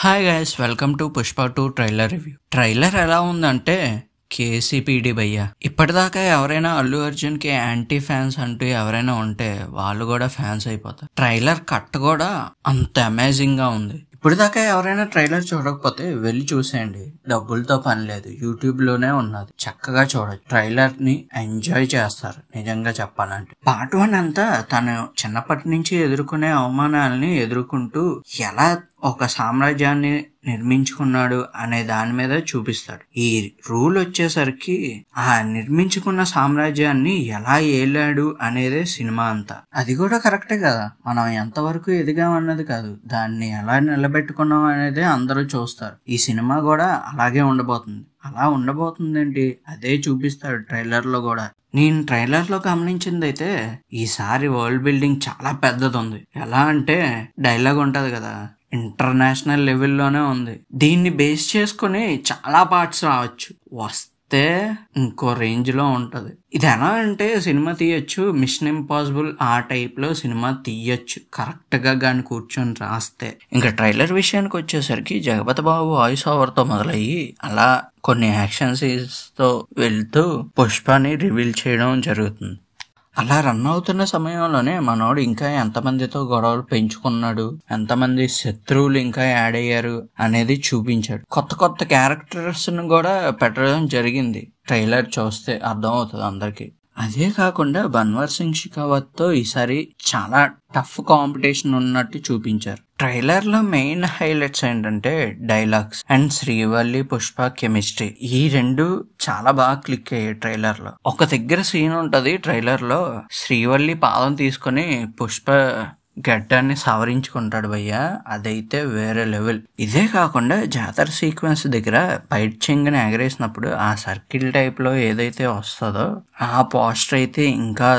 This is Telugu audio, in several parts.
Hi guys, welcome to Pushpa 2 trailer review. Trailer ఎలా ఉందంటే కేసీపీడి భయ్య. ఇప్పటిదాకా ఎవరైనా అల్లు అర్జున్ కి యాంటీ ఫ్యాన్స్ అంటూ ఎవరైనా ఉంటే వాళ్ళు కూడా ఫ్యాన్స్ అయిపోతారు. ట్రైలర్ కట్ కూడా అంత అమేజింగ్ గా ఉంది. ఇప్పటిదాకా ఎవరైనా ట్రైలర్ చూడకపోతే వెళ్ళి చూసేయండి, డబ్బులతో పని లేదు, యూట్యూబ్ లోనే ఉన్నది, చక్కగా చూడొచ్చు. ట్రైలర్ ని ఎంజాయ్ చేస్తారు నిజంగా చెప్పాలంటే. పార్ట్ 1 అంతా తను చిన్నప్పటి నుంచి ఎదుర్కొనే అవమానాలని ఎదుర్కొంటూ ఎలా ఒక సామ్రాజ్యాన్ని నిర్మించుకున్నాడు అనే దాని మీద చూపిస్తాడు. ఈ రూల్ వచ్చేసరికి ఆ నిర్మించుకున్న సామ్రాజ్యాన్ని ఎలా ఏలాడు అనేదే సినిమా అంతా. అది కూడా కరెక్టే కదా, మనం ఎంతవరకు ఎదిగామన్నది కాదు, దాన్ని ఎలా నిలబెట్టుకున్నాం అనేదే అందరూ చూస్తారు. ఈ సినిమా కూడా అలాగే ఉండబోతుంది. అలా ఉండబోతుందేంటి, అదే చూపిస్తాడు ట్రైలర్ లో కూడా. నేను ట్రైలర్ లో గమనించింది అయితే ఈసారి వరల్డ్ బిల్డింగ్ చాలా పెద్దది ఉంది. ఎలా అంటే డైలాగ్ ఉంటది కదా, ఇంటర్నేషనల్ లెవెల్లోనే ఉంది. దీన్ని బేస్ చేసుకుని చాలా పార్ట్స్ రావచ్చు, వస్తే ఇంకో రేంజ్ లో ఉంటది. ఇది ఎలా అంటే సినిమా తీయొచ్చు, మిషన్ ఇంపాసిబుల్ ఆ టైప్ లో సినిమా తీయొచ్చు కరెక్ట్ గా గాని కూర్చొని రాస్తే. ఇంకా ట్రైలర్ విషయానికి వచ్చేసరికి జగపతి బాబు వాయిస్ ఓవర్ తో మొదలయ్యి అలా కొన్ని యాక్షన్ సీన్స్ తో వెళ్తూ పుష్పని రివీల్ చేయడం జరుగుతుంది. అలా రన్ అవుతున్న సమయంలోనే మనోడు ఇంకా ఎంతమందితో గొడవలు పెంచుకున్నాడు, ఎంతమంది శత్రువులు ఇంకా యాడ్ అయ్యారు అనేది చూపించాడు. కొత్త కొత్త క్యారెక్టర్స్ ను కూడా పెట్టడం జరిగింది. ట్రైలర్ చూస్తే అర్థం అవుతుంది అందరికి. అదే కాకుండా బన్వర్ సింగ్ షెకావత్ తో ఈసారి చాలా టఫ్ కాంపిటీషన్ ఉన్నట్టు చూపించారు. ట్రైలర్ లో మెయిన్ హైలైట్స్ ఏంటంటే dialogues and Srivalli Pushpa chemistry. ఈ రెండు చాలా బాగా క్లిక్ అయ్యాయి ట్రైలర్ లో. ఒక దగ్గర సీన్ ఉంటది ట్రైలర్ లో, శ్రీవల్లి పాదం తీసుకుని పుష్ప గడ్డాన్ని సవరించుకుంటాడు భయ్య, అదైతే వేరే లెవెల్. ఇదే కాకుండా జాతర సీక్వెన్స్ దగ్గర పైట్ చెంగుని ఎగరేసినప్పుడు ఆ సర్కిల్ టైప్ లో ఏదైతే వస్తుందో ఆ పోస్టర్ అయితే ఇంకా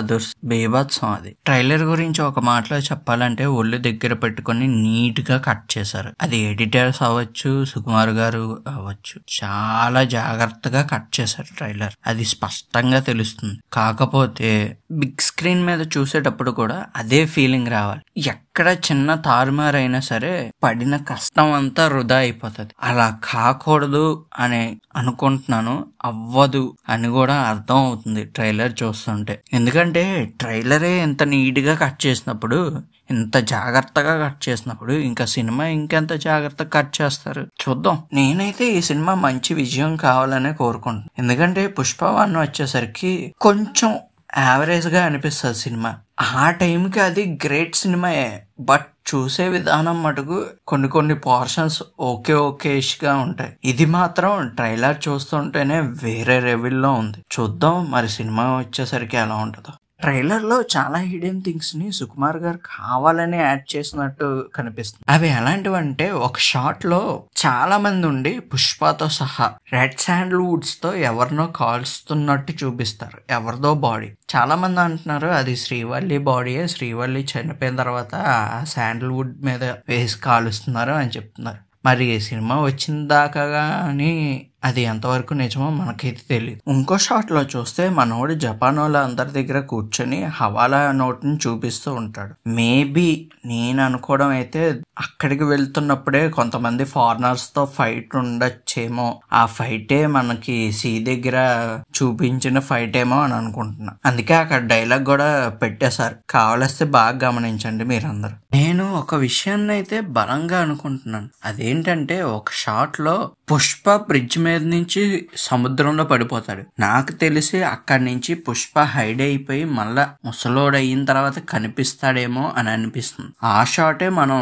బేభత్సం. అది ట్రైలర్ గురించి ఒక మాటలో చెప్పాలంటే ఒళ్ళు దగ్గర పెట్టుకుని నీట్ గా కట్ చేశారు. అది ఎడిటర్స్ అవ్వచ్చు, సుకుమార్ గారు అవ్వచ్చు, చాలా జాగ్రత్తగా కట్ చేశారు ట్రైలర్. అది స్పష్టంగా తెలుస్తుంది. కాకపోతే బిగ్ స్క్రీన్ మీద చూసేటప్పుడు కూడా అదే ఫీలింగ్ రావాలి. ఎక్కడ చిన్న తారుమారైనా సరే పడిన కష్టం అంతా వృధా అయిపోతుంది. అలా కాకూడదు అని అనుకుంటున్నాను, అవ్వదు అని కూడా అర్థం అవుతుంది ట్రైలర్ చూస్తుంటే. ఎందుకంటే ట్రైలరే ఇంత నీట్ గా కట్ చేసినప్పుడు, ఇంత జాగ్రత్తగా కట్ చేసినప్పుడు ఇంకా సినిమా ఇంకెంత జాగ్రత్తగా కట్ చేస్తారు చూద్దాం. నేనైతే ఈ సినిమా మంచి విజయం కావాలనే కోరుకుంటున్నాను. ఎందుకంటే పుష్ప 1 వచ్చేసరికి కొంచెం యావరేజ్ గా అనిపిస్తుంది సినిమా. ఆ టైంకి అది గ్రేట్ సినిమాయే, బట్ చూసే విధానం మటుకు కొన్ని పోర్షన్స్ ఓకేష్ గా ఉంటాయి. ఇది మాత్రం ట్రైలర్ చూస్తుంటేనే వేరే లెవెల్లో ఉంది. చూద్దాం మరి సినిమా వచ్చేసరికి ఎలా ఉంటుందో. ట్రైలర్ లో చాలా హిడెన్ థింగ్స్ ని సుకుమార్ గారు కావాలని యాడ్ చేసినట్టు కనిపిస్తుంది. అవి ఎలాంటివంటే, ఒక షాట్ లో చాలా మంది ఉండి పుష్పతో సహా రెడ్ శాండల్వుడ్స్ తో ఎవరినో కాల్స్తున్నట్టు చూపిస్తారు, ఎవరిదో బాడీ. చాలా మంది అంటున్నారు అది శ్రీవల్లి బాడీయే, శ్రీవల్లి చనిపోయిన తర్వాత ఆ శాండల్వుడ్ మీద వేసి కాలుస్తున్నారు అని చెప్తున్నారు. మరి సినిమా వచ్చిన దాకా కానీ అది ఎంతవరకు నిజమో మనకైతే తెలియదు. ఇంకో షాట్ లో చూస్తే మనోడు జపాన్ వాళ్ళ అందరి దగ్గర కూర్చొని హవాలా నోట్ని చూపిస్తూ ఉంటాడు. మేబీ నేను అనుకోవడం అయితే అక్కడికి వెళ్తున్నప్పుడే కొంతమంది ఫారినర్స్ తో ఫైట్ ఉండొచ్చేమో, ఆ ఫైటే మనకి సీ దగ్గర చూపించిన ఫైట్ ఏమో అని అనుకుంటున్నా. అందుకే అక్కడ డైలాగ్ కూడా పెట్టేశారు, కావలిస్తే బాగా గమనించండి మీరందరూ. నేను ఒక విషయాన్ని అయితే బలంగా అనుకుంటున్నాను. అదేంటంటే ఒక షాట్ లో పుష్ప బ్రిడ్జ్ మీద నుంచి సముద్రంలో పడిపోతాడు. నాకు తెలిసి అక్కడి నుంచి పుష్ప హైడ్ అయిపోయి మళ్ళా ముసలోడు అయిన తర్వాత కనిపిస్తాడేమో అని అనిపిస్తుంది. ఆ షాటే మనం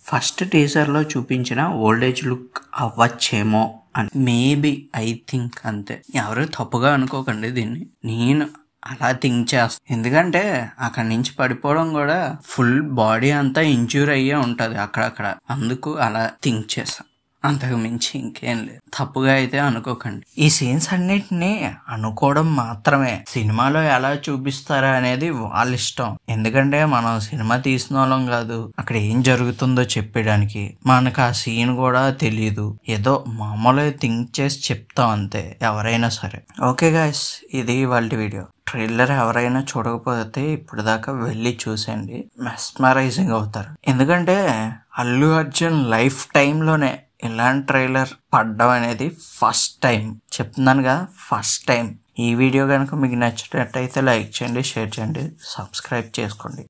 ఫస్ట్ టీజర్ లో చూపించిన ఓల్డేజ్ లుక్ అవ్వచ్చేమో అని. మేబీ, ఐ థింక్ అంతే. ఎవరు తప్పుగా అనుకోకండి దీన్ని, నేను అలా థింక్ చేస్తాను. ఎందుకంటే అక్కడి నుంచి పడిపోవడం కూడా ఫుల్ బాడీ అంతా ఇంజ్యూర్ అయ్యే ఉంటది అక్కడక్కడ, అందుకు అలా థింక్ చేస్తాను. అంతకు మించి ఇంకేం లేదు, తప్పుగా అయితే అనుకోకండి. ఈ సీన్స్ అన్నిటినీ అనుకోవడం మాత్రమే. సినిమాలో ఎలా చూపిస్తారా అనేది వాళ్ళ ఇష్టం. ఎందుకంటే మనం సినిమా తీసిన వాళ్ళం కాదు, అక్కడ ఏం జరుగుతుందో చెప్పడానికి. మనకు ఆ సీన్ కూడా తెలియదు, ఏదో మామూలుగా థింక్ చేసి చెప్తాం అంతే ఎవరైనా సరే. ఓకే గాయ్స్, ఇది వాళ్ళ వీడియో. ట్రైలర్ ఎవరైనా చూడకపోతే ఇప్పుడు దాకా వెళ్ళి చూసేయండి, మెస్మరైజింగ్ అవుతారు. ఎందుకంటే అల్లు అర్జున్ లైఫ్ టైంలోనే ఇలాంటి ట్రైలర్ పడ్డం అనేది ఫస్ట్ టైం చెప్తున్నానుగా, ఫస్ట్ టైం. ఈ వీడియో కనుక మీకు నచ్చినట్టయితే లైక్ చేయండి, షేర్ చేయండి, సబ్స్క్రైబ్ చేసుకోండి.